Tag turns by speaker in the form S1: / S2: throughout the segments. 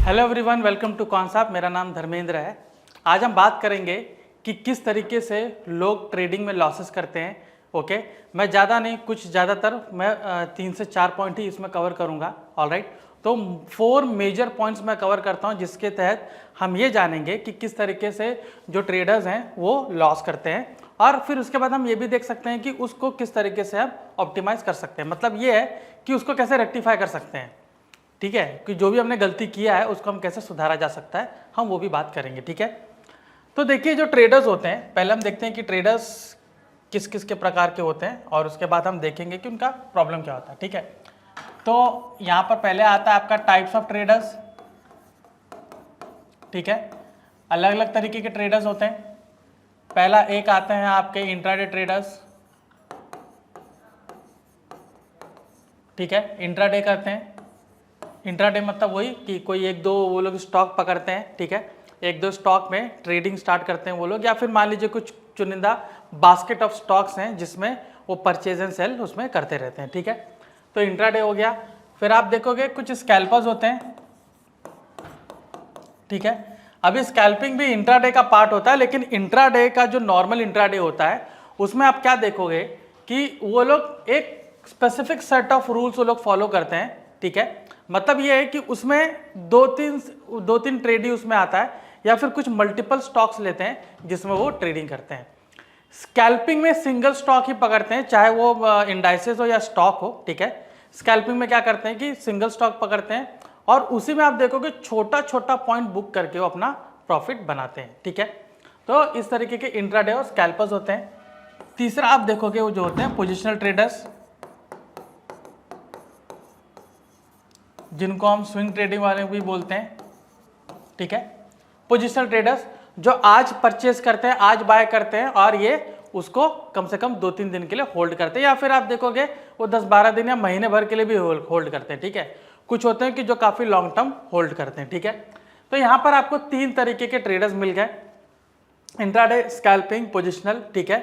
S1: Hello everyone, welcome to concept. मेरा नाम धर्मेंद्र है। आज हम बात करेंगे कि किस तरीके से लोग ट्रेडिंग में लॉसेस करते हैं। ओके, मैं ज़्यादा नहीं, कुछ ज़्यादातर मैं 3 से 4 पॉइंट ही इसमें कवर करूँगा। ऑलराइट, तो 4 मेजर पॉइंट्स मैं कवर करता हूँ, जिसके तहत हम ये जानेंगे कि किस तरीके से जो ट्रेडर्स हैं वो लॉस करते हैं, और फिर उसके बाद हम ये भी देख सकते हैं कि उसको किस तरीके से हम ऑप्टिमाइज़ कर सकते हैं। मतलब ये है कि उसको कैसे रेक्टिफाई कर सकते हैं। ठीक है, कि जो भी हमने गलती किया है उसको हम कैसे सुधारा जा सकता है, हम वो भी बात करेंगे। ठीक है, तो देखिए जो ट्रेडर्स होते हैं, पहले हम देखते हैं कि ट्रेडर्स किस किस के प्रकार के होते हैं, और उसके बाद हम देखेंगे कि उनका प्रॉब्लम क्या होता है। ठीक है, तो यहाँ पर पहले आता है आपका टाइप्स ऑफ ट्रेडर्स। ठीक है, अलग अलग तरीके के ट्रेडर्स होते हैं। पहला एक आते हैं आपके इंट्राडे ट्रेडर्स। ठीक है, इंट्राडे करते हैं। इंट्राडे मतलब वही कि कोई एक दो वो लोग स्टॉक पकड़ते हैं। ठीक है, एक दो स्टॉक में ट्रेडिंग स्टार्ट करते हैं वो लोग, या फिर मान लीजिए कुछ चुनिंदा बास्केट ऑफ स्टॉक्स हैं जिसमें वो परचेज एंड सेल उसमें करते रहते हैं। ठीक है, तो इंट्राडे हो गया। फिर आप देखोगे कुछ स्कैल्पर्स होते हैं। ठीक है, अभी स्कैल्पिंग भी इंट्राडे का पार्ट होता है, लेकिन इंट्राडे का जो नॉर्मल इंट्राडे होता है उसमें आप क्या देखोगे कि वो लोग एक स्पेसिफिक सेट ऑफ रूल्स वो लोग फॉलो करते हैं। ठीक है, मतलब ये है कि उसमें दो तीन ट्रेड ही उसमें आता है, या फिर कुछ मल्टीपल स्टॉक्स लेते हैं जिसमें वो ट्रेडिंग करते हैं। स्कैल्पिंग में सिंगल स्टॉक ही पकड़ते हैं, चाहे वो इंडाइसेस हो या स्टॉक हो। ठीक है, स्कैल्पिंग में क्या करते हैं कि सिंगल स्टॉक पकड़ते हैं, और उसी में आप देखोगे छोटा छोटा पॉइंट बुक करके वो अपना प्रॉफिट बनाते हैं। ठीक है, तो इस तरीके के इंट्राडे और स्कैल्पर्स होते हैं। तीसरा आप देखोगे वो जो होते हैं पोजिशनल ट्रेडर्स, जिनको हम स्विंग ट्रेडिंग वाले भी बोलते हैं। ठीक है, पोजिशनल ट्रेडर्स जो आज परचेज करते हैं, आज बाय करते हैं, और ये उसको कम से कम 2-3 दिन के लिए होल्ड करते हैं, या फिर आप देखोगे वो 10-12 दिन या महीने भर के लिए भी होल्ड करते हैं। ठीक है, कुछ होते हैं कि जो काफ़ी लॉन्ग टर्म होल्ड करते हैं। ठीक है, तो यहाँ पर आपको 3 तरीके के ट्रेडर्स मिल गए, इंट्राडे, स्कैल्पिंग, पोजिशनल। ठीक है,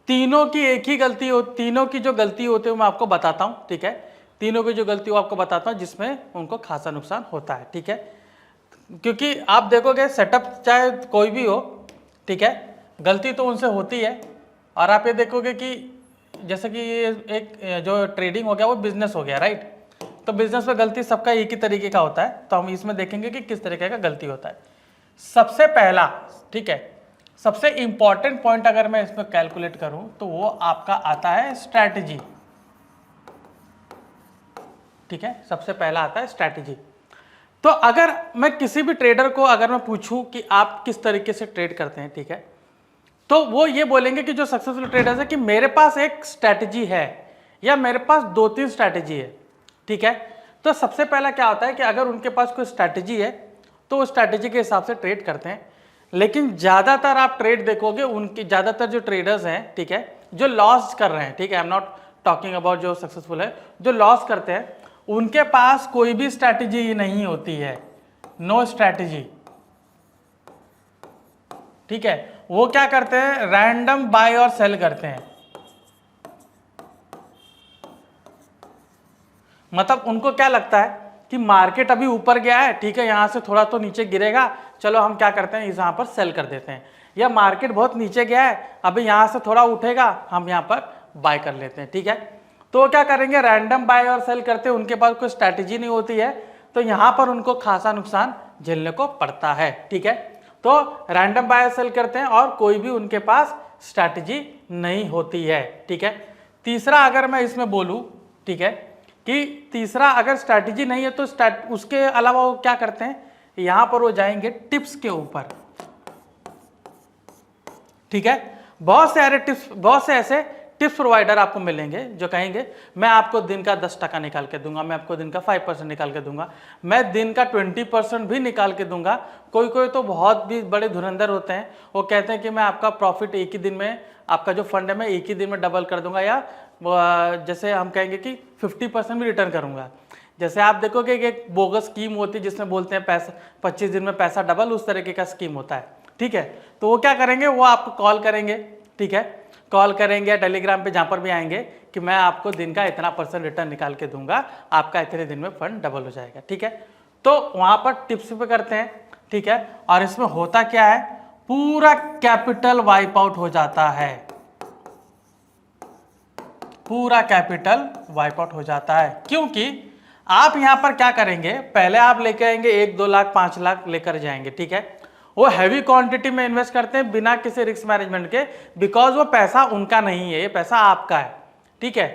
S1: तीनों की एक ही गलती हो, तीनों की जो गलती होती है मैं आपको बताता हूँ। ठीक है, तीनों की जो गलती हो आपको बताता हूँ, जिसमें उनको खासा नुकसान होता है। ठीक है, क्योंकि आप देखोगे सेटअप चाहे कोई भी हो, ठीक है, गलती तो उनसे होती है। और आप ये देखोगे कि जैसे कि ये एक जो ट्रेडिंग हो गया वो बिजनेस हो गया, राइट। तो बिजनेस में गलती सबका एक ही तरीके का होता है, तो हम इसमें देखेंगे कि किस तरीके का गलती होता है। सबसे पहला, ठीक है, सबसे इंपॉर्टेंट पॉइंट अगर मैं इसमें कैलकुलेट करूं तो वो आपका आता है स्ट्रैटेजी। ठीक है, सबसे पहला आता है स्ट्रैटेजी। तो अगर मैं किसी भी ट्रेडर को अगर मैं पूछूं कि आप किस तरीके से ट्रेड करते हैं, ठीक है, तो वो ये बोलेंगे कि जो सक्सेसफुल ट्रेडर्स है कि मेरे पास एक स्ट्रैटेजी है, या मेरे पास 2-3 स्ट्रैटेजी है। ठीक है, तो सबसे पहला क्या होता है कि अगर उनके पास कोई स्ट्रैटेजी है तो उस स्ट्रैटेजी के हिसाब से ट्रेड करते हैं। लेकिन ज़्यादातर आप ट्रेड देखोगे, उनके ज़्यादातर जो ट्रेडर्स हैं, ठीक है, जो लॉस कर रहे हैं, ठीक है, I am not talking about जो सक्सेसफुल है, जो लॉस करते हैं उनके पास कोई भी स्ट्रैटेजी नहीं होती है, नो स्ट्रैटेजी। ठीक है, वो क्या करते हैं, रैंडम बाय और सेल करते हैं। मतलब उनको क्या लगता है कि मार्केट अभी ऊपर गया है, ठीक है, यहां से थोड़ा तो नीचे गिरेगा, चलो हम क्या करते हैं, यहां पर सेल कर देते हैं। या मार्केट बहुत नीचे गया है, अभी यहां से थोड़ा उठेगा, हम यहां पर बाय कर लेते हैं। ठीक है, तो वो क्या करेंगे, रैंडम बाय और सेल करते हैं, उनके पास कोई स्ट्रैटेजी नहीं होती है, तो यहां पर उनको खासा नुकसान झेलने को पड़ता है। ठीक है, तो रैंडम बाय और सेल करते हैं और कोई भी उनके पास स्ट्रैटेजी नहीं होती है। ठीक है, तीसरा अगर मैं इसमें बोलूं, ठीक है, कि तीसरा अगर स्ट्रैटेजी नहीं है तो उसके अलावा वो क्या करते हैं, यहां पर वो जाएंगे टिप्स के ऊपर। ठीक है, बहुत से ऐसे टिप्स प्रोवाइडर आपको मिलेंगे जो कहेंगे मैं आपको दिन का 10% निकाल के दूंगा, मैं आपको दिन का 5% निकाल के दूंगा, मैं दिन का 20% भी निकाल के दूंगा। कोई कोई तो बहुत भी बड़े धुरंधर होते हैं, वो कहते हैं कि मैं आपका प्रॉफिट एक ही दिन में, आपका जो फंड है मैं एक ही दिन में डबल कर दूंगा, या जैसे हम कहेंगे कि 50% भी रिटर्न करूंगा। जैसे आप देखोगे कि एक बोगस स्कीम होती है जिसमें बोलते हैं पैसा 25 दिन में पैसा डबल, उस तरीके का स्कीम होता है। ठीक है, तो वो क्या करेंगे, वो आपको कॉल करेंगे। ठीक है, कॉल करेंगे या टेलीग्राम पे जहाँ पर भी आएंगे कि मैं आपको दिन का इतना % रिटर्न निकाल के दूंगा, आपका इतने दिन में फंड डबल हो जाएगा। ठीक है, तो वहां पर टिप्स पे करते हैं, ठीक है। और इसमें होता क्या है, पूरा कैपिटल वाइप आउट हो जाता है, पूरा कैपिटल वाइप आउट हो जाता है। क्योंकि आप यहां पर क्या करेंगे, पहले आप लेके आएंगे 1, 2 लाख 5 लाख लेकर जाएंगे, ठीक है। वो हैवी क्वांटिटी में इन्वेस्ट करते हैं बिना किसी रिस्क मैनेजमेंट के, बिकॉज वो पैसा उनका नहीं है, ये पैसा आपका है, ठीक है।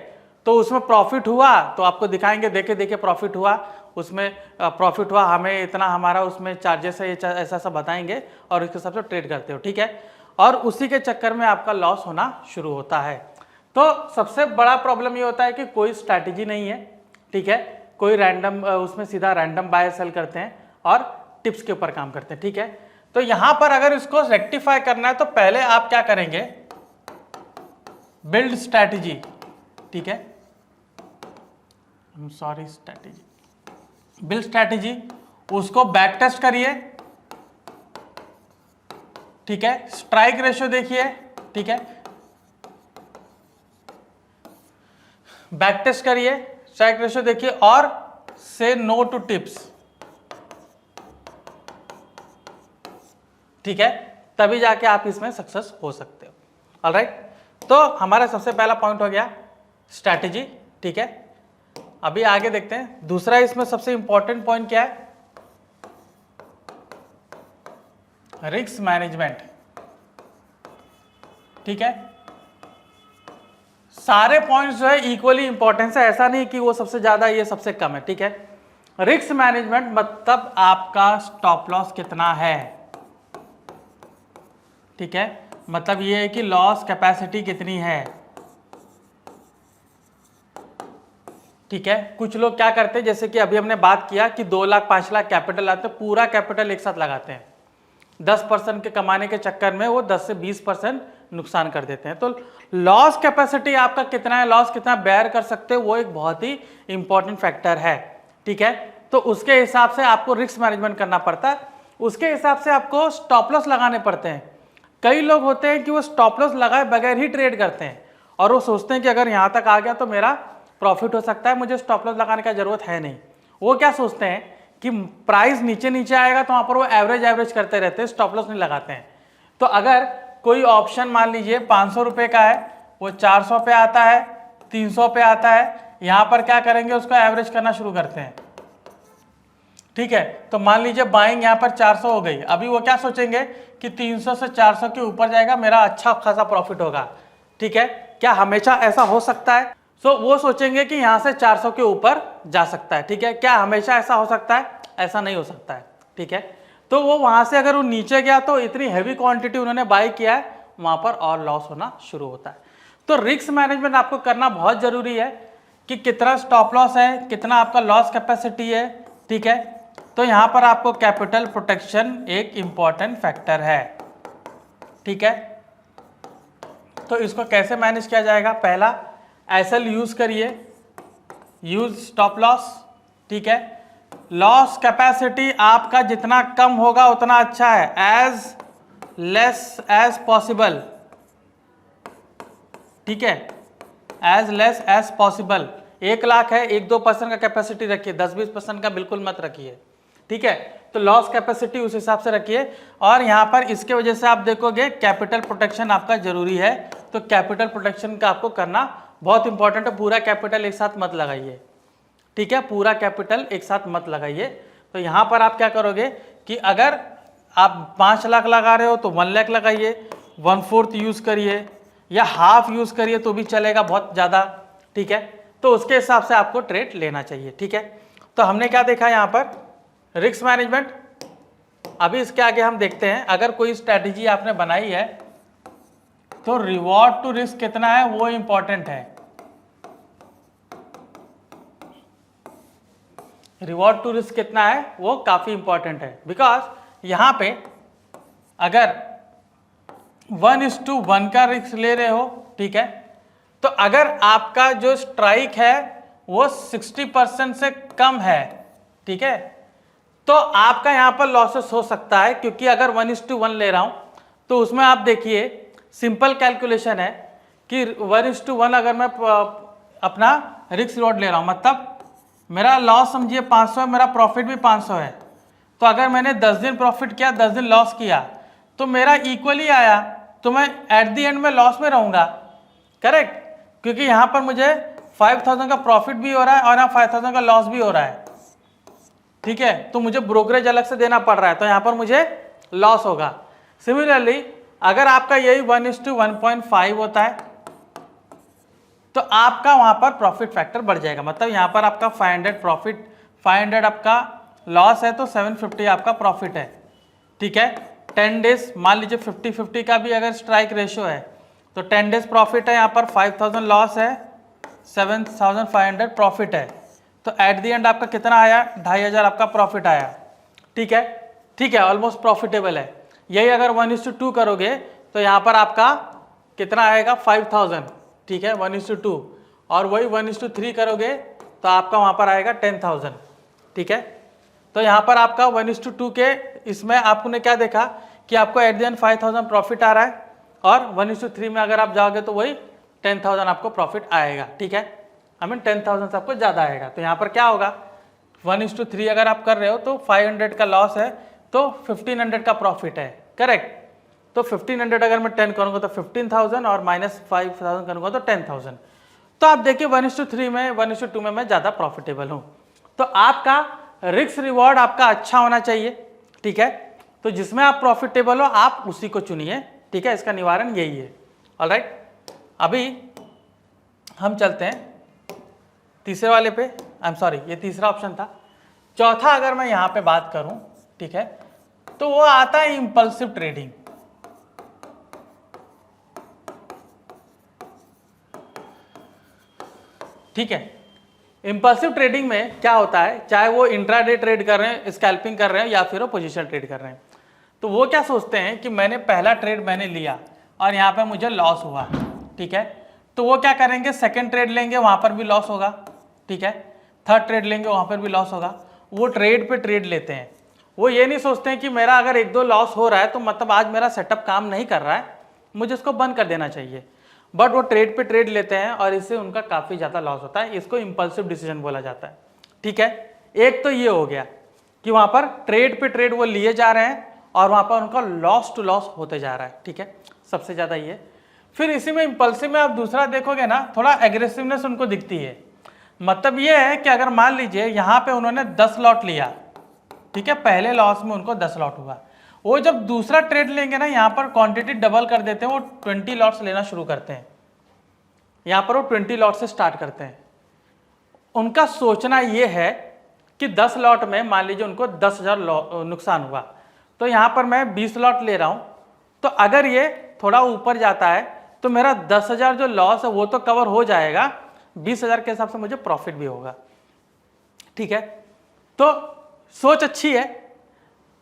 S1: तो उसमें प्रॉफिट हुआ तो आपको दिखाएंगे, देखे देखे प्रॉफिट हुआ, उसमें प्रॉफिट हुआ, हमें इतना हमारा उसमें चार्जेस है, ऐसा ऐसा बताएंगे और उसके हिसाब से ट्रेड करते हो, ठीक है। और उसी के चक्कर में आपका लॉस होना शुरू होता है। तो सबसे बड़ा प्रॉब्लम ये होता है कि कोई स्ट्रैटेजी नहीं है, ठीक है। कोई रैंडम उसमें सीधा रैंडम बाय सेल करते हैं और टिप्स के ऊपर काम करते हैं, ठीक है। तो यहां पर अगर इसको रेक्टिफाई करना है तो पहले आप क्या करेंगे, बिल्ड स्ट्रैटेजी, ठीक है, सॉरी स्ट्रैटेजी, बिल्ड स्ट्रैटेजी, उसको बैक टेस्ट करिए, ठीक है। स्ट्राइक रेशियो देखिए, ठीक है, बैक टेस्ट करिए, स्ट्राइक रेशियो देखिए और से नो टू टिप्स, ठीक है। तभी जाके आप इसमें सक्सेस हो सकते हो। ऑलराइट, तो हमारा सबसे पहला पॉइंट हो गया स्ट्रैटेजी, ठीक है। अभी आगे देखते हैं दूसरा, इसमें सबसे इंपॉर्टेंट पॉइंट क्या है, रिस्क मैनेजमेंट, ठीक है। सारे पॉइंट्स जो है इक्वली इंपॉर्टेंस है, ऐसा नहीं कि वो सबसे ज्यादा ये सबसे कम है, ठीक है। रिस्क मैनेजमेंट मतलब आपका स्टॉप लॉस कितना है, ठीक है, मतलब ये है कि लॉस कैपेसिटी कितनी है, ठीक है। कुछ लोग क्या करते हैं, जैसे कि अभी हमने बात किया कि 2 लाख 5 लाख कैपिटल लाते हैं, पूरा कैपिटल एक साथ लगाते हैं, 10% के कमाने के चक्कर में वो 10 से 20% नुकसान कर देते हैं। तो लॉस कैपेसिटी आपका कितना है, लॉस कितना बेयर कर सकते हो, वो एक बहुत ही इंपॉर्टेंट फैक्टर है, ठीक है। तो उसके हिसाब से आपको रिस्क मैनेजमेंट करना पड़ता है, उसके हिसाब से आपको स्टॉप लॉस लगाने पड़ते हैं। कई लोग होते हैं कि वो स्टॉप लॉस लगाए बगैर ही ट्रेड करते हैं और वो सोचते हैं कि अगर यहाँ तक आ गया तो मेरा प्रॉफिट हो सकता है, मुझे स्टॉप लॉस लगाने का जरूरत है नहीं। वो क्या सोचते हैं कि प्राइस नीचे नीचे आएगा तो वहाँ पर वो एवरेज करते रहते हैं, स्टॉप लॉस नहीं लगाते हैं। तो अगर कोई ऑप्शन मान लीजिए 500 रुपये का है, वो 400 पे आता है, 300 पे आता है, यहाँ पर क्या करेंगे, उसको एवरेज करना शुरू करते हैं, ठीक है। तो मान लीजिए बाइंग यहाँ पर 400 हो गई, अभी वो क्या सोचेंगे कि 300 से 400 के ऊपर जाएगा, मेरा अच्छा खासा प्रॉफिट होगा, ठीक है। क्या हमेशा ऐसा हो सकता है? वो सोचेंगे कि यहाँ से 400 के ऊपर जा सकता है, ठीक है। क्या हमेशा ऐसा हो सकता है? ऐसा नहीं हो सकता है, ठीक है। तो वो वहाँ से अगर वो नीचे गया तो इतनी हैवी क्वांटिटी उन्होंने बाय किया है, वहाँ पर और लॉस होना शुरू होता है। तो रिस्क मैनेजमेंट आपको करना बहुत ज़रूरी है कि कितना स्टॉप लॉस है, कितना आपका लॉस कैपेसिटी है, ठीक है। तो यहाँ पर आपको कैपिटल प्रोटेक्शन एक इम्पॉर्टेंट फैक्टर है, ठीक है। तो इसको कैसे मैनेज किया जाएगा, पहला एसएल यूज करिए, यूज स्टॉप लॉस, ठीक है। लॉस कैपेसिटी आपका जितना कम होगा उतना अच्छा है, एज लेस एज पॉसिबल, ठीक है, as less as possible. 1 lakh है, 1-2% का कैपेसिटी रखिए, 10-20% का बिल्कुल मत रखिए, ठीक है। तो लॉस कैपेसिटी उस हिसाब से रखिए। और यहाँ पर इसके वजह से आप देखोगे कैपिटल प्रोटेक्शन आपका जरूरी है, तो कैपिटल प्रोटेक्शन का आपको करना बहुत इंपॉर्टेंट है। पूरा कैपिटल एक साथ मत लगाइए, ठीक है, पूरा कैपिटल एक साथ मत लगाइए। तो यहाँ पर आप क्या करोगे कि अगर आप 5 लाख लगा रहे हो तो 1 लाख लगाइए, 1/4 यूज करिए या हाफ यूज करिए तो भी चलेगा, बहुत ज़्यादा, ठीक है। तो उसके हिसाब से आपको ट्रेड लेना चाहिए, ठीक है। तो हमने क्या देखा यहाँ पर, रिस्क मैनेजमेंट। अभी इसके आगे हम देखते हैं, अगर कोई स्ट्रैटेजी आपने बनाई है तो रिवॉर्ड टू रिस्क कितना है वो इंपॉर्टेंट है। रिवॉर्ड टू रिस्क कितना है वो काफी इंपॉर्टेंट है, बिकॉज यहां पे अगर 1:1 का रिस्क ले रहे हो, ठीक है, तो अगर आपका जो स्ट्राइक है वो 60% से कम है, ठीक है, तो आपका यहां पर लॉसेस हो सकता है। क्योंकि अगर 1:1 ले रहा हूं तो उसमें आप देखिए सिंपल कैलकुलेशन है कि 1:1 अगर मैं अपना रिस्क रिवॉर्ड ले रहा हूं, मतलब मेरा लॉस समझिए 500 है, मेरा प्रॉफिट भी 500 है। तो अगर मैंने 10 दिन प्रॉफिट किया, 10 दिन लॉस किया, तो मेरा इक्वली आया, तो मैं एट द एंड में लॉस में रहूंगा, करेक्ट, क्योंकि यहां पर मुझे 5000 का प्रॉफिट भी हो रहा है और यहाँ 5000 का लॉस भी हो रहा है, ठीक है। तो मुझे ब्रोकरेज अलग से देना पड़ रहा है, तो यहां पर मुझे लॉस होगा। सिमिलरली अगर आपका यही 1:1.5 होता है तो आपका वहां पर प्रॉफिट फैक्टर बढ़ जाएगा। मतलब यहां पर आपका 500 प्रॉफिट, 500 आपका लॉस है तो 750 आपका प्रॉफिट है, ठीक है। 10 डेज मान लीजिए 50-50 का भी अगर स्ट्राइक रेशियो है तो 10 डेज प्रॉफिट है, यहाँ पर 5000 लॉस है, 7500 प्रॉफिट है। तो एट द एंड आपका कितना आया, 2500 आपका प्रॉफिट आया, ठीक है, ठीक है, ऑलमोस्ट प्रॉफिटेबल है। यही अगर 1:2 करोगे तो यहाँ पर आपका कितना आएगा, 5000, ठीक है, 1:2। और वही 1:3 करोगे तो आपका वहाँ पर आएगा 10,000, ठीक है। तो यहाँ पर आपका 1:2 के इसमें आपने क्या देखा कि आपको एट द एंड 5000 प्रॉफिट आ रहा है, और 1:3 में अगर आप जाओगे तो वही 10,000 आपको प्रॉफिट आएगा, ठीक है। आई मीन 10,000 से आपको ज़्यादा आएगा। तो यहाँ पर क्या होगा, 1:3 अगर आप कर रहे हो तो 500 का लॉस है तो 1500 का प्रॉफिट है, करेक्ट। तो 1500 अगर मैं 10 करूँगा तो 15,000 और -5000 करूँगा तो 10,000। तो आप देखिए 1:3 में, 1:2 में मैं ज़्यादा प्रॉफिटेबल हूँ। तो आपका रिस्क रिवॉर्ड आपका अच्छा होना चाहिए, ठीक है। तो जिसमें आप प्रॉफिटेबल हो आप उसी को चुनिए, ठीक है। इसका निवारण यही है, ऑलराइट। अभी हम चलते हैं तीसरे वाले पे, आई एम सॉरी ये तीसरा ऑप्शन था। चौथा अगर मैं यहाँ पे बात करूँ, ठीक है, तो वो आता है इम्पल्सिव ट्रेडिंग। ठीक है, इम्पल्सिव ट्रेडिंग में क्या होता है, चाहे वो इंट्राडे ट्रेड कर रहे हैं, स्कैल्पिंग कर रहे हैं या फिर वो पोजीशन ट्रेड कर रहे हैं, तो वो क्या सोचते हैं कि मैंने पहला ट्रेड मैंने लिया और यहाँ पे मुझे लॉस हुआ, ठीक है। तो वो क्या करेंगे, सेकंड ट्रेड लेंगे, वहाँ पर भी लॉस होगा, ठीक है। थर्ड ट्रेड लेंगे, वहाँ पर भी लॉस होगा। वो ट्रेड पे ट्रेड लेते हैं। वो ये नहीं सोचते हैं कि मेरा अगर 1-2 लॉस हो रहा है तो मतलब आज मेरा सेटअप काम नहीं कर रहा है, मुझे इसको बंद कर देना चाहिए। बट वो ट्रेड पे ट्रेड लेते हैं और इससे उनका काफ़ी ज़्यादा लॉस होता है। इसको इम्पल्सिव डिसीजन बोला जाता है, ठीक है। एक तो ये हो गया कि वहाँ पर ट्रेड पे ट्रेड वो लिए जा रहे हैं और वहाँ पर उनका लॉस टू लॉस होते जा रहा है, ठीक है, सबसे ज़्यादा ये। फिर इसी में इम्पल्सिव में आप दूसरा देखोगे ना, थोड़ा एग्रेसिवनेस उनको दिखती है। मतलब ये है कि अगर मान लीजिए यहाँ पे उन्होंने 10 लॉट लिया, ठीक है, पहले लॉस में उनको 10 लॉट हुआ, वो जब दूसरा ट्रेड लेंगे ना, यहाँ पर क्वांटिटी डबल कर देते हैं, वो 20 लॉट्स लेना शुरू करते हैं। यहाँ पर वो 20 लॉट से स्टार्ट करते हैं। उनका सोचना ये है कि 10 लॉट में मान लीजिए उनको 10,000 नुकसान हुआ, तो यहाँ पर मैं 20 लॉट ले रहा हूँ, तो अगर ये थोड़ा ऊपर जाता है तो मेरा 10,000 जो लॉस है वो तो कवर हो जाएगा, 20,000 के हिसाब से मुझे प्रॉफिट भी होगा, ठीक है। तो सोच अच्छी है,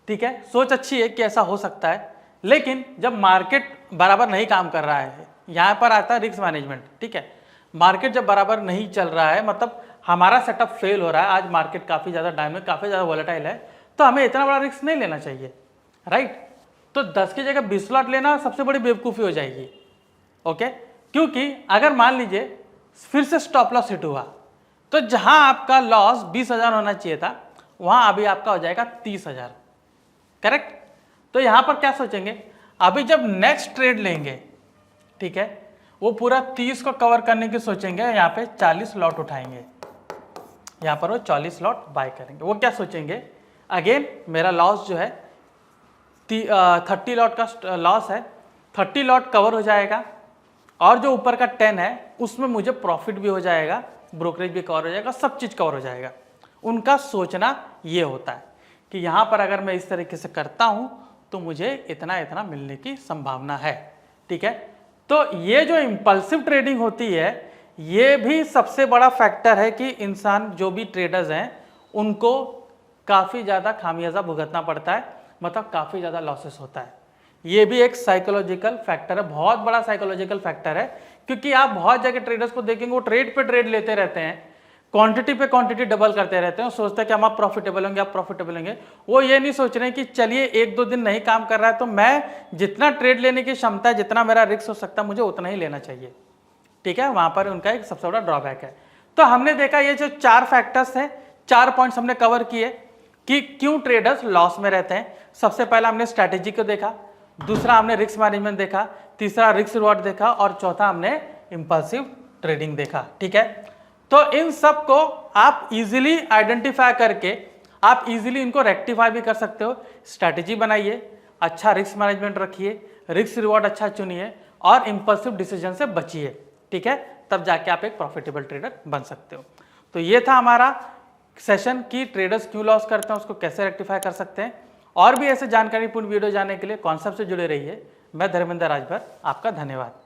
S1: ठीक है, सोच अच्छी है कि ऐसा हो सकता है। लेकिन जब मार्केट बराबर नहीं काम कर रहा है, यहाँ पर आता है रिस्क मैनेजमेंट, ठीक है। मार्केट जब बराबर नहीं चल रहा है, मतलब हमारा सेटअप फेल हो रहा है, आज मार्केट काफ़ी ज़्यादा डायनामिक, काफ़ी ज़्यादा वोलेटाइल है, तो हमें इतना बड़ा रिस्क नहीं लेना चाहिए, राइट। तो 10 की जगह 20 लॉट लेना सबसे बड़ी बेवकूफ़ी हो जाएगी, ओके। क्योंकि अगर मान लीजिए फिर से स्टॉप लॉस हिट हुआ, तो जहाँ आपका लॉस 20,000 होना चाहिए था, वहाँ अभी आपका हो जाएगा 30,000, करेक्ट। तो यहाँ पर क्या सोचेंगे, अभी जब नेक्स्ट ट्रेड लेंगे, ठीक है, वो पूरा 30 को कवर करने की सोचेंगे, यहाँ पे 40 लॉट उठाएंगे, यहाँ पर वो 40 लॉट बाय करेंगे। वो क्या सोचेंगे, अगेन मेरा लॉस जो है 30 लॉट का लॉस है, 30 लॉट कवर हो जाएगा और जो ऊपर का 10 है उसमें मुझे प्रॉफिट भी हो जाएगा, ब्रोकरेज भी कवर हो जाएगा, सब चीज़ कवर हो जाएगा। उनका सोचना ये होता है कि यहाँ पर अगर मैं इस तरीके से करता हूँ तो मुझे इतना इतना मिलने की संभावना है, ठीक है। तो ये जो इम्पल्सिव ट्रेडिंग होती है, ये भी सबसे बड़ा फैक्टर है कि इंसान जो भी ट्रेडर्स हैं उनको काफ़ी ज़्यादा खामियाजा भुगतना पड़ता है, मतलब काफ़ी ज़्यादा लॉसेस होता है। ये भी एक साइकोलॉजिकल फैक्टर है, बहुत बड़ा साइकोलॉजिकल फैक्टर है। क्योंकि आप बहुत जगह ट्रेडर्स को देखेंगे, वो ट्रेड पे ट्रेड लेते रहते हैं, क्वांटिटी पे क्वांटिटी डबल करते रहते हैं, सोचते हैं कि हम आप प्रॉफिटेबल होंगे, आप प्रॉफिटेबल होंगे। वो ये नहीं सोच रहे हैं कि चलिए 1-2 दिन नहीं काम कर रहा है तो मैं जितना ट्रेड लेने की क्षमता है, जितना मेरा रिस्क हो सकता है, मुझे उतना ही लेना चाहिए, ठीक है। वहाँ पर उनका एक सबसे बड़ा ड्रॉबैक है। तो हमने देखा ये जो 4 फैक्टर्स हैं, 4 पॉइंट्स हमने कवर किए कि क्यों ट्रेडर्स लॉस में रहते हैं। सबसे पहला हमने स्ट्रैटेजी को देखा, दूसरा हमने रिस्क मैनेजमेंट देखा, तीसरा रिस्क रिवॉर्ड देखा और चौथा हमने इंपल्सिव ट्रेडिंग देखा। ठीक है, तो इन सब को आप इजीली आइडेंटिफाई करके आप इजीली इनको रेक्टिफाई भी कर सकते हो। स्ट्रैटेजी बनाइए, अच्छा रिस्क मैनेजमेंट रखिए, रिस्क रिवॉर्ड अच्छा चुनिए और इंपल्सिव डिसीजन से बचिए। ठीक है, तब जाके आप एक प्रॉफिटेबल ट्रेडर बन सकते हो। तो ये था हमारा सेशन कि ट्रेडर्स क्यों लॉस करते हैं, उसको कैसे रेक्टिफाई कर सकते हैं। और भी ऐसे जानकारीपूर्ण वीडियो जानने के लिए कॉन्सेप्ट से जुड़े रहिए। मैं धर्मेंद्र राजभर, आपका धन्यवाद।